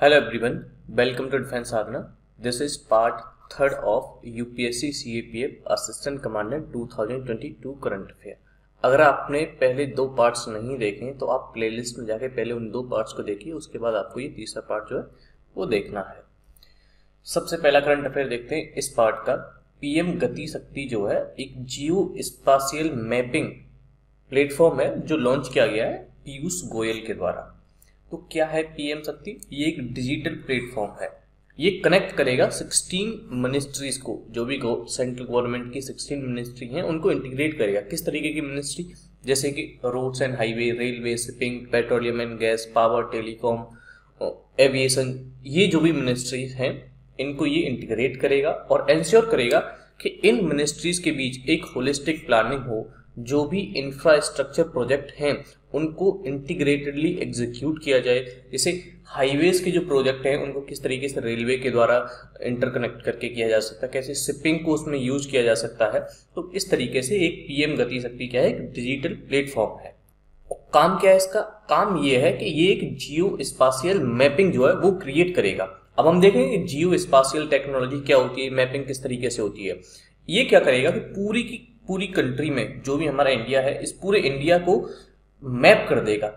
Hello everyone, welcome to Defense Sadhana. This is part 3rd of UPSC CAPF Assistant Commandant 2022 current affair. अगर आपने पहले दो parts नहीं देखे तो आप प्लेलिस्ट में जाके पहले उन दो पार्ट्स को देखिए, उसके बाद आपको ये तीसरा पार्ट जो है वो देखना है। सबसे पहला करंट अफेयर देखते हैं इस पार्ट का। पीएम गति शक्ति जो है एक जियो स्पाशियल मैपिंग प्लेटफॉर्म है जो लॉन्च किया गया है पीयूष गोयल के द्वारा। तो क्या है पीएम शक्ति? ये एक डिजिटल प्लेटफॉर्म है। ये कनेक्ट करेगा 16 मिनिस्ट्रीज को, जो भी सेंट्रल गवर्नमेंट की 16 मिनिस्ट्री हैं उनको इंटीग्रेट करेगा। किस तरीके की मिनिस्ट्री? जैसे कि roads and highway, railway, shipping, petroleum and gas, power, telecom, aviation, ये जो भी मिनिस्ट्रीज हैं इनको ये इंटीग्रेट करेगा और एंश्योर करेगा कि इन मिनिस्ट्रीज के बीच एक होलिस्टिक प्लानिंग हो। जो भी इंफ्रास्ट्रक्चर प्रोजेक्ट हैं उनको इंटीग्रेटेडली एग्जीक्यूट किया जाए। जैसे हाईवेज के जो प्रोजेक्ट हैं उनको किस तरीके से रेलवे के द्वारा इंटरकनेक्ट करके किया जा सकता है, कैसे शिपिंग को उसमें यूज किया जा सकता है। तो इस तरीके से एक पीएम गति शक्ति क्या है, एक डिजिटल प्लेटफॉर्म है। काम क्या है इसका? काम ये है कि ये एक जियो स्पाशियल मैपिंग जो है वो क्रिएट करेगा। अब हम देखेंगे जियो स्पाशियल टेक्नोलॉजी क्या होती है, मैपिंग किस तरीके से होती है। ये क्या करेगा कि पूरी की पूरी कंट्री में जो भी हमारा इंडिया है, इस पूरे इंडिया को मैप कर देगा।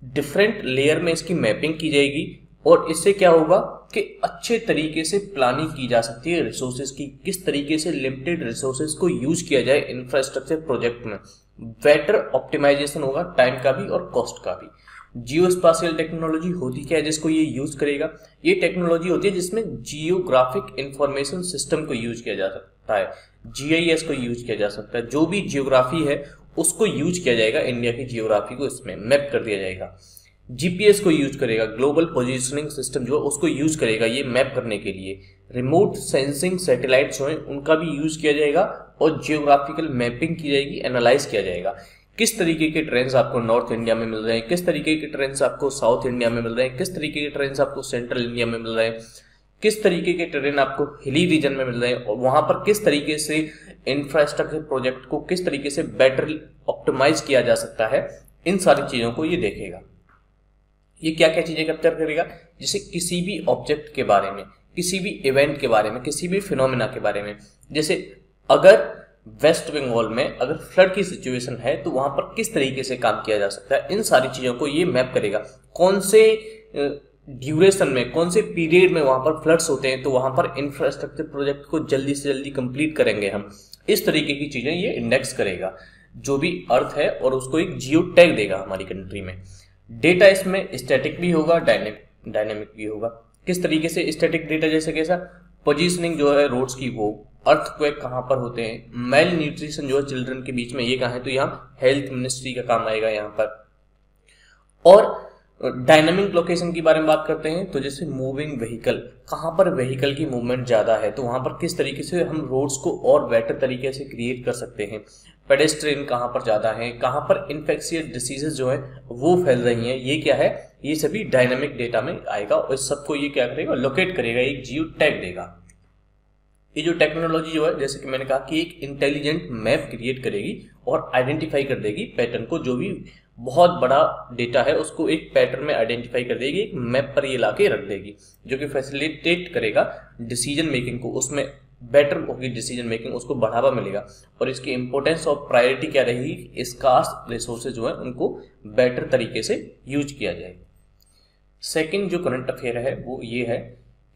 डिफरेंट लेयर में इसकी मैपिंग की जाएगी और इससे क्या होगा कि अच्छे तरीके से प्लानिंग की जा सकती है रिसोर्सेज की। किस तरीके से लिमिटेड रिसोर्सेज को यूज किया जाए इंफ्रास्ट्रक्चर प्रोजेक्ट में। बेटर ऑप्टिमाइजेशन होगा टाइम का भी और कॉस्ट का भी। जियो स्पाशियल टेक्नोलॉजी होती क्या है जिसको ये यूज करेगा? ये टेक्नोलॉजी होती है जिसमें जियोग्राफिक इंफॉर्मेशन सिस्टम को यूज किया जा सकता है, जीआईएस को यूज किया जा सकता है। जो भी जियोग्राफी है उसको यूज किया जाएगा, इंडिया की जियोग्राफी को इसमें मैप कर दिया जाएगा। जीपीएस को यूज करेगा, ग्लोबल पोजीशनिंग सिस्टम जो है उसको यूज करेगा ये मैप करने के लिए। रिमोट सेंसिंग सैटेलाइट जो है उनका भी यूज किया जाएगा और जियोग्राफिकल मैपिंग की जाएगी, एनालाइज किया जाएगा। किस तरीके के ट्रेंड्स आपको नॉर्थ इंडिया में मिल रहे हैं, किस तरीके के ट्रेंड्स आपको साउथ इंडिया में मिल रहे हैं, किस तरीके के ट्रेंड्स आपको सेंट्रल इंडिया में मिल रहे हैं, किस तरीके के ट्रेन आपको हिली रीजन में मिल रहे हैं और वहां पर किस तरीके से इंफ्रास्ट्रक्चर प्रोजेक्ट को किस तरीके से बेटर ऑप्टिमाइज किया जा सकता है। इन सारी चीजों को ये देखेगा। ये क्या क्या चीजें कैप्चर करेगा? जैसे किसी भी ऑब्जेक्ट के बारे में, किसी भी इवेंट के बारे में, किसी भी फिनोमेना के बारे में। जैसे अगर वेस्ट बंगाल में अगर फ्लड की सिचुएशन है तो वहां पर किस तरीके से काम किया जा सकता है, इन सारी चीजों को ये मैप करेगा। कौन से ड्यूरेशन में, कौन से पीरियड में वहां पर फ्लड्स होते हैं तो वहां पर इंफ्रास्ट्रक्चर प्रोजेक्ट को जल्दी से जल्दी कंप्लीट करेंगे हम। इस तरीके की चीजें ये इंडेक्स करेगा जो भी अर्थ है और उसको एक जियो टैग देगा हमारी कंट्री में। डेटा इसमें स्टैटिक भी होगा, डायनेमिक भी होगा। किस तरीके से स्टैटिक डेटा? जैसे कैसा? पोजीशनिंग जो है रोड्स की, वो अर्थक्वेक कहाँ पर होते हैं, मेल न्यूट्रिशन जो है चिल्ड्रन के बीच में ये कहाँ है, तो यहाँ हेल्थ मिनिस्ट्री का काम आएगा यहाँ पर। और डायनामिक लोकेशन के बारे में बात करते हैं तो जैसे मूविंग व्हीकल, कहाँ पर व्हीकल की मूवमेंट ज्यादा है तो वहां पर किस तरीके से हम रोड्स को और बेटर तरीके से क्रिएट कर सकते हैं। पेडेस्ट्रियन कहाँ पर ज्यादा है, कहाँ पर इन्फेक्शियस डिसीजेज जो है वो फैल रही हैं, ये क्या है, ये सभी डायनामिक डेटा में आएगा और इस सबको ये क्या करेगा, लोकेट करेगा, एक जियो टैग देगा। ये जो टेक्नोलॉजी जो है जैसे कि मैंने कहा कि एक इंटेलिजेंट मैप क्रिएट करेगी और आइडेंटिफाई कर देगी पैटर्न को। जो भी बहुत बड़ा डेटा है उसको एक पैटर्न में आइडेंटिफाई कर देगी, एक मैप पर ये लाके रख देगी, जो कि फैसिलिटेट करेगा डिसीजन मेकिंग को। उसमें बेटर होगी डिसीजन मेकिंग, उसको बढ़ावा मिलेगा और इसकी इंपॉर्टेंस और प्रायोरिटी क्या रहेगी, स्कार्स रिसोर्सेज जो है उनको बेटर तरीके से यूज किया जाएगा। सेकेंड जो करंट अफेयर है वो ये है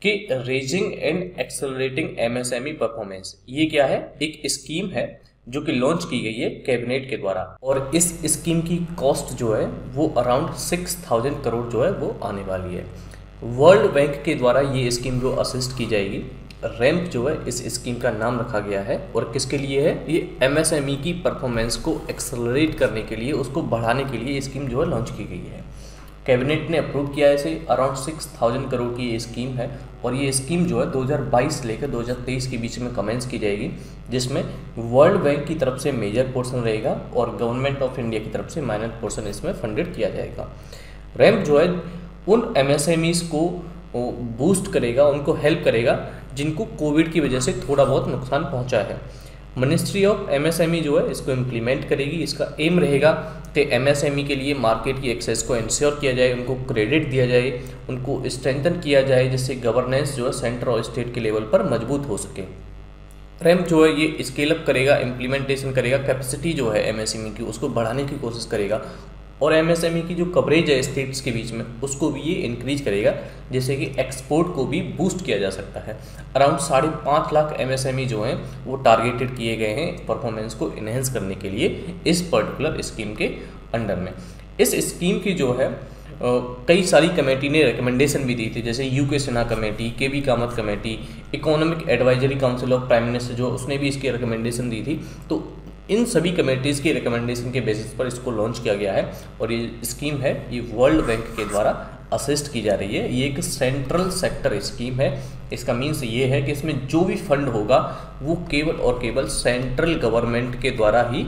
कि raising and accelerating MSME performance. ये क्या है? एक स्कीम है जो कि लॉन्च की गई है कैबिनेट के द्वारा और इस स्कीम की कॉस्ट जो है वो अराउंड 6000 करोड़ जो है वो आने वाली है। वर्ल्ड बैंक के द्वारा ये स्कीम जो असिस्ट की जाएगी। रैम्प जो है इस स्कीम का नाम रखा गया है और किसके लिए है? ये एमएसएमई की परफॉर्मेंस को एक्सेलरेट करने के लिए, उसको बढ़ाने के लिए ये स्कीम जो है लॉन्च की गई है। कैबिनेट ने अप्रूव किया है इसे। अराउंड 6000 करोड़ की ये स्कीम है और ये स्कीम जो है 2022 लेकर 2023 के बीच में कमेंस की जाएगी, जिसमें वर्ल्ड बैंक की तरफ से मेजर पोर्शन रहेगा और गवर्नमेंट ऑफ इंडिया की तरफ से माइनर पोर्शन इसमें फंडेड किया जाएगा। रैम्प जो है उन एमएसएमईज को बूस्ट करेगा, उनको हेल्प करेगा जिनको कोविड की वजह से थोड़ा बहुत नुकसान पहुंचा है। मिनिस्ट्री ऑफ एमएसएमई जो है इसको इम्प्लीमेंट करेगी। इसका एम रहेगा कि एमएसएमई के लिए मार्केट की एक्सेस को इंश्योर किया जाए, उनको क्रेडिट दिया जाए, उनको स्ट्रेंथन किया जाए, जिससे गवर्नेंस जो है सेंटर और स्टेट के लेवल पर मजबूत हो सके। रैम्प जो है ये स्केल अप करेगा, इम्प्लीमेंटेशन करेगा, कैपेसिटी जो है एमएसएमई की उसको बढ़ाने की कोशिश करेगा, और एमएसएमई की जो कवरेज है स्टेट्स के बीच में उसको भी ये इंक्रीज करेगा, जिससे कि एक्सपोर्ट को भी बूस्ट किया जा सकता है। अराउंड 5.5 लाख एमएसएमई जो हैं वो टारगेटेड किए गए हैं परफॉर्मेंस को इन्हेंस करने के लिए इस पर्टिकुलर स्कीम के अंडर में। इस स्कीम की जो है कई सारी कमेटी ने रिकमेंडेशन भी दी थी, जैसे UK Sinha committee, KB Kamat committee, economic advisory council of prime minister जो उसने भी इसकी रिकमेंडेशन दी थी। तो इन सभी कमेटीज़ की रिकमेंडेशन के बेसिस पर इसको लॉन्च किया गया है, और ये स्कीम है ये वर्ल्ड बैंक के द्वारा असिस्ट की जा रही है। ये एक सेंट्रल सेक्टर स्कीम है। इसका मीन्स ये है कि इसमें जो भी फंड होगा वो केवल और केवल सेंट्रल गवर्नमेंट के द्वारा ही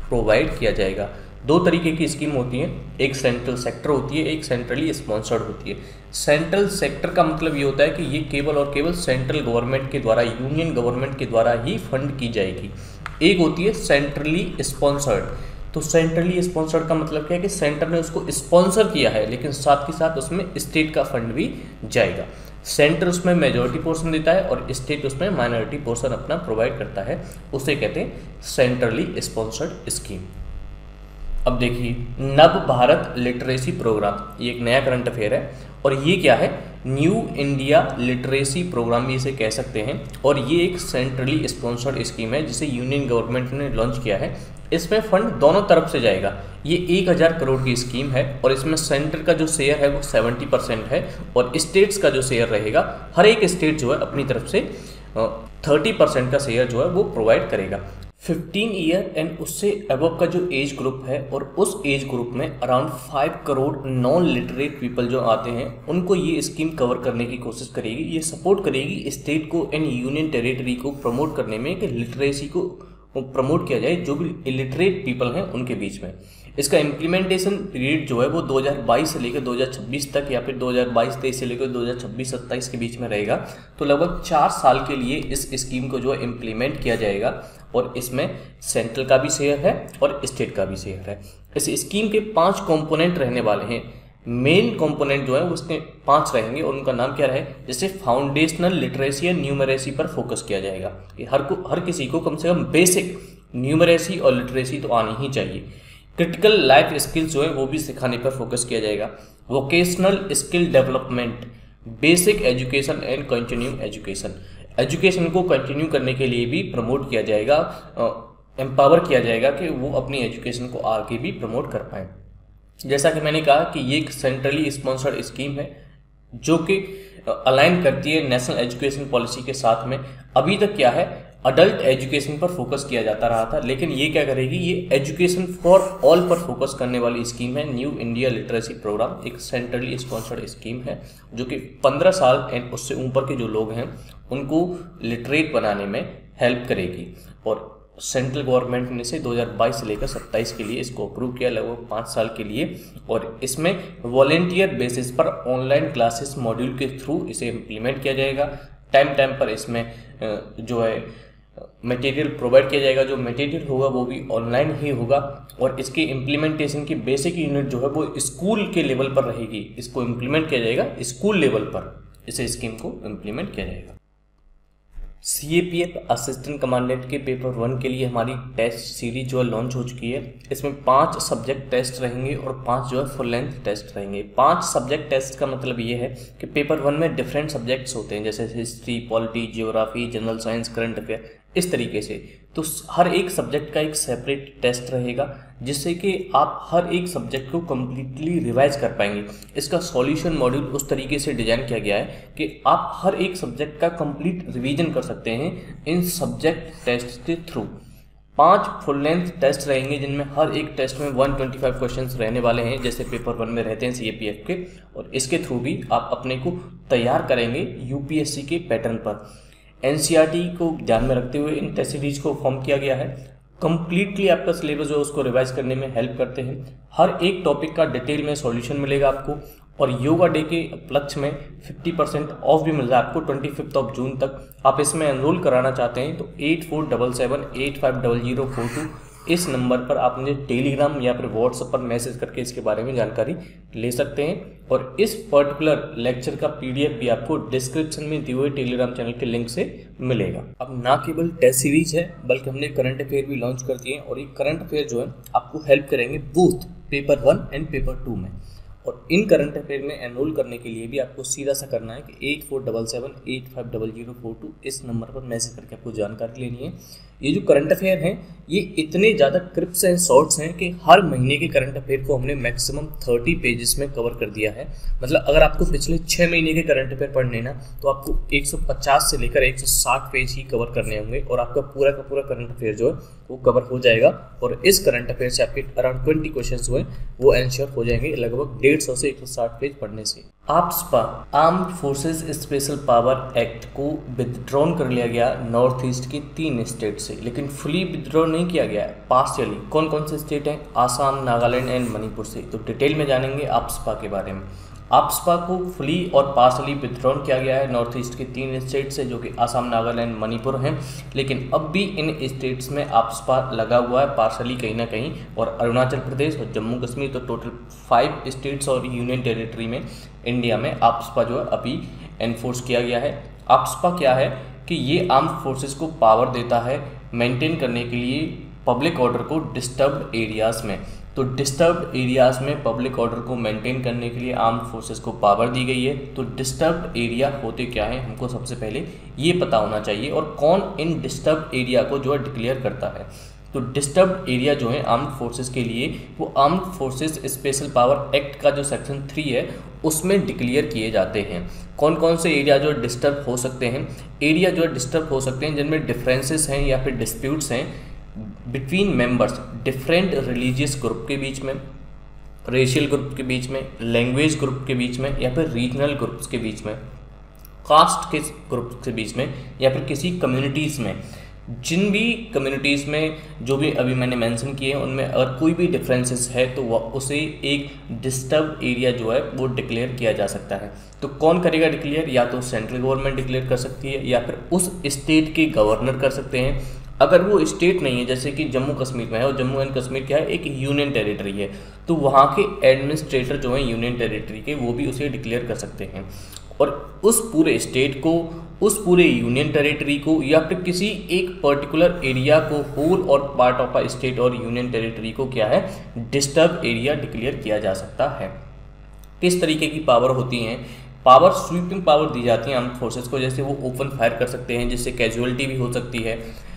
प्रोवाइड किया जाएगा। 2 तरीके की स्कीम होती है, एक सेंट्रल सेक्टर होती है, एक सेंट्रली स्पॉन्सर्ड होती है। सेंट्रल सेक्टर का मतलब ये होता है कि ये केवल और केवल सेंट्रल गवर्नमेंट के द्वारा, यूनियन गवर्नमेंट के द्वारा ही फंड की जाएगी। एक होती है सेंट्रली स्पॉन्सर्ड। तो सेंट्रली स्पॉन्सर्ड का मतलब क्या है कि सेंटर ने उसको स्पॉन्सर किया है, लेकिन साथ के साथ उसमें स्टेट का फंड भी जाएगा। सेंटर उसमें मेजॉरिटी पोर्शन देता है और स्टेट उसमें माइनॉरिटी पोर्शन अपना प्रोवाइड करता है, उसे कहते हैं सेंट्रली स्पॉन्सर्ड स्कीम। अब देखिए, नव भारत लिटरेसी प्रोग्राम, ये एक नया करंट अफेयर है, और ये क्या है, न्यू इंडिया लिटरेसी प्रोग्राम भी इसे कह सकते हैं, और ये एक सेंट्रली स्पॉन्सर्ड स्कीम है जिसे यूनियन गवर्नमेंट ने लॉन्च किया है। इसमें फंड दोनों तरफ से जाएगा। ये 1000 करोड़ की स्कीम है, और इसमें सेंटर का जो शेयर है वो 70% है, और स्टेट्स का जो शेयर रहेगा, हर एक स्टेट जो है अपनी तरफ से 30% का शेयर जो है वो प्रोवाइड करेगा। 15 ईयर एंड उससे अबव का जो एज ग्रुप है, और उस एज ग्रुप में around 5 crore non literate people जो आते हैं, उनको ये स्कीम कवर करने की कोशिश करेगी। ये सपोर्ट करेगी स्टेट को एंड यूनियन टेरिटरी को प्रमोट करने में कि लिटरेसी को प्रमोट किया जाए जो भी इलिटरेट पीपल हैं उनके बीच में। इसका इम्प्लीमेंटेशन पीरियड जो है वो 2022 से लेकर 2026 तक, या फिर 2022-23 से लेकर 2026-27 के बीच में रहेगा। तो लगभग 4 साल के लिए इस स्कीम को जो है इम्प्लीमेंट किया जाएगा, और इसमें सेंट्रल का भी शेयर है और स्टेट का भी शेयर है। इस स्कीम के 5 कंपोनेंट रहने वाले हैं। मेन कंपोनेंट जो है उसके 5 रहेंगे, और उनका नाम क्या रहे, जैसे फाउंडेशनल लिटरेसी एंड न्यूमरेसी पर फोकस किया जाएगा कि हर किसी को कम से कम बेसिक न्यूमरेसी और लिटरेसी तो आनी ही चाहिए। क्रिटिकल लाइफ स्किल्स जो है वो भी सिखाने पर फोकस किया जाएगा। Vocational skill development, basic education and continue education, education को कंटिन्यू करने के लिए भी प्रमोट किया जाएगा, एम्पावर किया जाएगा कि वो अपनी एजुकेशन को आगे भी प्रमोट कर पाएँ। जैसा कि मैंने कहा कि ये एक सेंट्रली स्पॉन्सर्ड स्कीम है जो कि अलाइन करती है नेशनल एजुकेशन पॉलिसी के साथ में। अभी तक क्या है, अडल्ट एजुकेशन पर फोकस किया जाता रहा था, लेकिन ये क्या करेगी, ये एजुकेशन फॉर ऑल पर फोकस करने वाली स्कीम है। न्यू इंडिया लिटरेसी प्रोग्राम एक सेंट्रली स्पॉन्सर्ड स्कीम है जो कि 15 साल एंड उससे ऊपर के जो लोग हैं उनको लिटरेट बनाने में हेल्प करेगी, और सेंट्रल गवर्नमेंट ने इसे 2022 से लेकर 27 के लिए इसको अप्रूव किया, लगभग 5 साल के लिए। और इसमें वॉलेंटियर बेसिस पर ऑनलाइन क्लासेस मॉड्यूल के थ्रू इसे इम्प्लीमेंट किया जाएगा। टाइम पर इसमें जो है मटेरियल प्रोवाइड किया जाएगा। जो मटेरियल होगा वो भी ऑनलाइन ही होगा, और इसके इम्प्लीमेंटेशन की बेसिक यूनिट जो है वो स्कूल के लेवल पर रहेगी। इसको इम्प्लीमेंट किया जाएगा स्कूल लेवल पर, इसे स्कीम को इम्प्लीमेंट किया जाएगा। CAPF असिस्टेंट कमांडेंट के पेपर 1 के लिए हमारी टेस्ट सीरीज जो है लॉन्च हो चुकी है। इसमें 5 सब्जेक्ट टेस्ट रहेंगे और 5 जो है फुल लेंथ टेस्ट रहेंगे। 5 सब्जेक्ट टेस्ट का मतलब ये है कि पेपर 1 में डिफरेंट सब्जेक्ट्स होते हैं, जैसे history, polity, geography, general science, current affair, इस तरीके से। तो हर एक सब्जेक्ट का एक सेपरेट टेस्ट रहेगा, जिससे कि आप हर एक सब्जेक्ट को कम्प्लीटली रिवाइज कर पाएंगे। इसका सॉल्यूशन मॉड्यूल उस तरीके से डिजाइन किया गया है कि आप हर एक सब्जेक्ट का कंप्लीट रिवीजन कर सकते हैं इन सब्जेक्ट टेस्ट के थ्रू। 5 फुल लेंथ टेस्ट रहेंगे, जिनमें हर एक टेस्ट में 125 क्वेश्चंस रहने वाले हैं, जैसे पेपर 1 में रहते हैं CAPF के, और इसके थ्रू भी आप अपने को तैयार करेंगे UPSC के पैटर्न पर। NCERT को ध्यान में रखते हुए इन टेस्ट सीरीज को फॉर्म किया गया है। कंप्लीटली आपका सिलेबस जो है उसको रिवाइज करने में हेल्प करते हैं। हर एक टॉपिक का डिटेल में सॉल्यूशन मिलेगा आपको, और योगा डे के उपलक्ष्य में 50% ऑफ भी मिल रहा है आपको 25 जून तक। आप इसमें एनरोल कराना चाहते हैं तो 8477850042 इस नंबर पर आप मुझे टेलीग्राम या फिर व्हाट्सएप पर मैसेज करके इसके बारे में जानकारी ले सकते हैं। और इस पर्टिकुलर लेक्चर का PDF भी आपको डिस्क्रिप्शन में दिए हुए टेलीग्राम चैनल के लिंक से मिलेगा। अब ना केवल टेस्ट सीरीज है बल्कि हमने करंट अफेयर भी लॉन्च कर दिए हैं और ये करंट अफेयर जो है आपको हेल्प करेंगे बोथ पेपर 1 एंड पेपर 2 में। और इन करंट अफेयर में एनरोल करने के लिए भी आपको सीधा सा करना है कि 8477850042 इस नंबर पर मैसेज करके आपको जानकारी लेनी है। ये जो करंट अफेयर हैं ये इतने ज़्यादा क्रिप्स एंड शॉर्ट्स हैं कि हर महीने के करंट अफेयर को हमने मैक्सिमम 30 पेजेस में कवर कर दिया है। मतलब अगर आपको पिछले 6 महीने के करंट अफेयर पढ़ने ना तो आपको 150 से लेकर 160 पेज ही कवर करने होंगे और आपका पूरा का पूरा करंट अफेयर जो है वो कवर हो जाएगा। और इस करंट अफेयर से आपके अराउंड 20 क्वेश्चन जो है वो आंसर हो जाएंगे लगभग 150 से 160 पेज पढ़ने से। AFSPA armed forces special power act को विथड्रॉन कर लिया गया नॉर्थ ईस्ट के 3 स्टेट से, लेकिन फुली विथड्रॉ नहीं किया गया है, पार्शियली। कौन कौन से स्टेट हैं? आसाम, नागालैंड एंड मणिपुर से। तो डिटेल में जानेंगे AFSPA के बारे में। AFSPA को फुली और पार्शली विथड्रॉन किया गया है नॉर्थ ईस्ट के 3 स्टेट से जो कि आसाम, नागालैंड, मणिपुर हैं, लेकिन अब भी इन स्टेट्स में AFSPA लगा हुआ है पार्शली कहीं ना कहीं। और अरुणाचल प्रदेश और जम्मू कश्मीर, तो टोटल 5 स्टेट्स और यूनियन टेरिटरी में इंडिया में AFSPA जो है अभी एनफोर्स किया गया है। AFSPA क्या है कि ये आर्म्ड फोर्सेस को पावर देता है मेंटेन करने के लिए पब्लिक ऑर्डर को डिस्टर्ब्ड एरियाज़ में। तो डिस्टर्ब्ड एरियाज़ में पब्लिक ऑर्डर को मेंटेन करने के लिए आर्म्ड फोर्सेस को पावर दी गई है। तो डिस्टर्ब्ड एरिया होते क्या है हमको सबसे पहले ये पता होना चाहिए, और कौन इन डिस्टर्ब्ड एरिया को जो है डिक्लेयर करता है। तो डिस्टर्ब्ड एरिया जो है आर्म्ड फोर्सेस के लिए वो armed forces special power act का जो सेक्शन 3 है उसमें डिक्लेयर किए जाते हैं। कौन कौन से एरिया जो डिस्टर्ब हो सकते हैं? एरिया जो डिस्टर्ब हो सकते हैं जिनमें डिफरेंसेस हैं या फिर डिस्प्यूट्स हैं between members, different religious group के बीच में, रेशियल ग्रुप के बीच में, लैंग्वेज ग्रुप के बीच में, या फिर रीजनल ग्रुप्स के बीच में, कास्ट के ग्रुप के बीच में, या फिर किसी कम्युनिटीज़ में। जिन भी कम्युनिटीज़ में जो भी अभी मैंने मेंशन किए हैं उनमें अगर कोई भी डिफरेंसेस है तो वह उसे एक डिस्टर्ब एरिया जो है वो डिक्लेयर किया जा सकता है। तो कौन करेगा डिक्लेयर? या तो सेंट्रल गवर्नमेंट डिक्लेयर कर सकती है या फिर उस स्टेट के गवर्नर कर सकते हैं। अगर वो स्टेट नहीं है, जैसे कि जम्मू कश्मीर में है और जम्मू एंड कश्मीर क्या है एक यूनियन टेरिटरी है, तो वहाँ के एडमिनिस्ट्रेटर जो हैं यूनियन टेरिटरी के वो भी उसे डिक्लेयर कर सकते हैं। और उस पूरे स्टेट को, उस पूरे यूनियन टेरिटरी को, या फिर किसी एक पर्टिकुलर एरिया को, होल और पार्ट ऑफ अ स्टेट और यूनियन टेरिटरी को क्या है डिस्टर्ब एरिया डिक्लेयर किया जा सकता है। किस तरीके की पावर होती हैं? पावर स्वीपिंग पावर दी जाती है आर्म्ड फोर्सेस को, जैसे वो ओपन फायर कर सकते हैं जिससे कैजुअलिटी भी हो सकती है।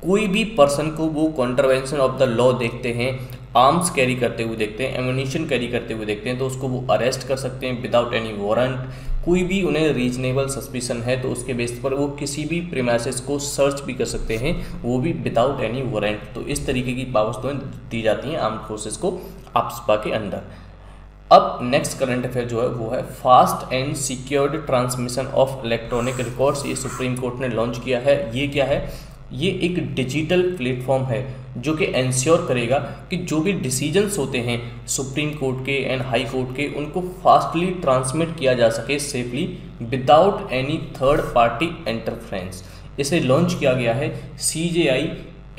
कोई भी पर्सन को वो कॉन्ट्रवेंशन ऑफ द लॉ देखते हैं, आर्म्स कैरी करते हुए देखते हैं, एम्यूनिशन कैरी करते हुए देखते हैं, तो उसको वो अरेस्ट कर सकते हैं विदाउट एनी वारंट। कोई भी उन्हें रीजनेबल सस्पिशन है तो उसके बेस पर वो किसी भी प्रीमाइसेस को सर्च भी कर सकते हैं, वो भी विदाउट एनी वारंट। तो इस तरीके की पावर्स तो दी जाती हैं आर्म्ड फोर्सेस को AFSPA के अंदर। अब नेक्स्ट करंट अफेयर जो है वो है fast and secured transmission of electronic records. ये सुप्रीम कोर्ट ने लॉन्च किया है। ये क्या है? ये एक डिजिटल प्लेटफॉर्म है जो कि इंश्योर करेगा कि जो भी डिसीजंस होते हैं सुप्रीम कोर्ट के एंड हाई कोर्ट के उनको फास्टली ट्रांसमिट किया जा सके safely without any third party interference. इसे लॉन्च किया गया है CJI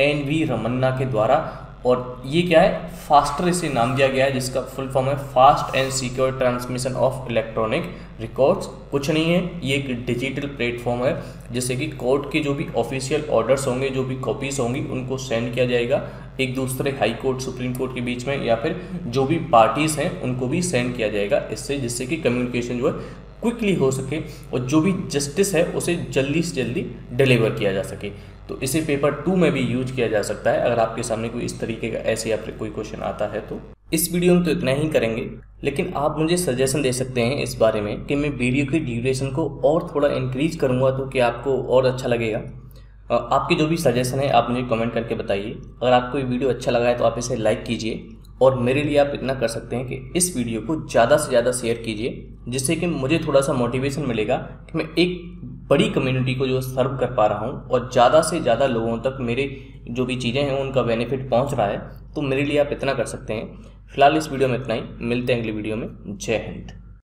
NV रमन्ना के द्वारा, और ये क्या है? फास्टर इसे नाम दिया गया है जिसका फुल फॉर्म है fast and secure transmission of electronic records. कुछ नहीं है, ये एक डिजिटल प्लेटफॉर्म है जिससे कि कोर्ट के जो भी ऑफिशियल ऑर्डर्स होंगे, जो भी कॉपीज होंगी, उनको सेंड किया जाएगा एक दूसरे हाई कोर्ट, सुप्रीम कोर्ट के बीच में, या फिर जो भी पार्टीज़ हैं उनको भी सेंड किया जाएगा इससे, जिससे कि कम्युनिकेशन जो है क्विकली हो सके और जो भी जस्टिस है उसे जल्दी से जल्दी डिलीवर किया जा सके। तो इसे पेपर 2 में भी यूज किया जा सकता है अगर आपके सामने कोई इस तरीके का ऐसे या फिर कोई क्वेश्चन आता है। तो इस वीडियो में तो इतना ही करेंगे, लेकिन आप मुझे सजेशन दे सकते हैं इस बारे में कि मैं वीडियो की ड्यूरेशन को और थोड़ा इंक्रीज करूँगा तो क्या आपको और अच्छा लगेगा। आपकी जो भी सजेशन है आप मुझे कमेंट करके बताइए। अगर आपको ये वीडियो अच्छा लगा है तो आप इसे लाइक कीजिए, और मेरे लिए आप इतना कर सकते हैं कि इस वीडियो को ज़्यादा से ज़्यादा शेयर कीजिए, जिससे कि मुझे थोड़ा सा मोटिवेशन मिलेगा कि मैं एक बड़ी कम्युनिटी को जो सर्व कर पा रहा हूँ और ज़्यादा से ज़्यादा लोगों तक मेरे जो भी चीज़ें हैं उनका बेनिफिट पहुँच रहा है। तो मेरे लिए आप इतना कर सकते हैं। फिलहाल इस वीडियो में इतना ही, मिलते हैं अगली वीडियो में। जय हिंद।